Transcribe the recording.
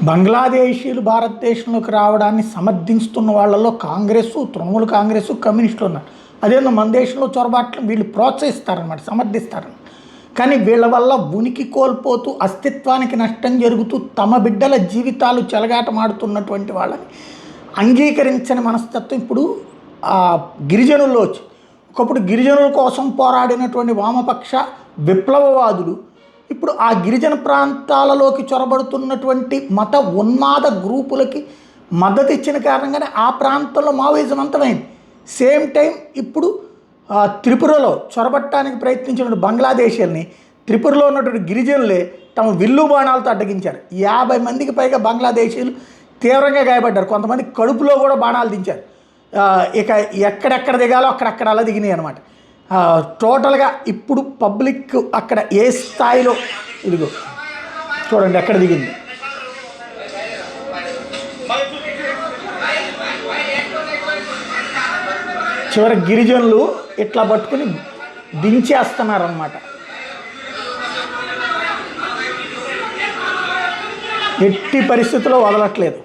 బంగ్లాదేశీయులు భారతదేశంలోకి రావడాన్ని సమర్థిస్తున్న వాళ్ళలో కాంగ్రెస్, తృణమూల్ కాంగ్రెస్, కమ్యూనిస్టులు ఉన్నారు. అదేదో మన దేశంలో చొరబాట్లు వీళ్ళు ప్రోత్సహిస్తారనమాట, సమర్థిస్తారన్నమాట. కానీ వీళ్ళ వల్ల ఉనికి కోల్పోతూ అస్తిత్వానికి నష్టం జరుగుతూ తమ బిడ్డల జీవితాలు చెలగాటమాడుతున్నటువంటి వాళ్ళని అంగీకరించని మనస్తత్వం ఇప్పుడు గిరిజనుల్లో వచ్చి, ఒకప్పుడు గిరిజనుల కోసం పోరాడినటువంటి వామపక్ష విప్లవవాదులు ఇప్పుడు ఆ గిరిజన ప్రాంతాలలోకి చొరబడుతున్నటువంటి మత ఉన్మాద గ్రూపులకి మద్దతు ఇచ్చిన కారణంగానే ఆ ప్రాంతంలో మావోయిజం అంతమైంది. సేమ్ టైం ఇప్పుడు త్రిపురలో చొరబట్టడానికి ప్రయత్నించిన బంగ్లాదేశీయుల్ని త్రిపురలో ఉన్నటువంటి గిరిజనులే తమ విల్లు బాణాలతో అడ్డగించారు. 50 మందికి పైగా బంగ్లాదేశీయులు తీవ్రంగా గాయపడ్డారు. కొంతమంది కడుపులో కూడా బాణాలు దించారు. ఇక ఎక్కడెక్కడ దిగాలో అక్కడక్కడ అలా దిగినాయి అనమాట. టోటల్గా ఇప్పుడు పబ్లిక్ అక్కడ ఏ స్థాయిలో, ఇదిగో చూడండి ఎక్కడ దిగింది. చివరి గిరిజనులు ఇట్లా పట్టుకుని దించేస్తున్నారన్నమాట. ఎట్టి పరిస్థితుల్లో వదలట్లేదు.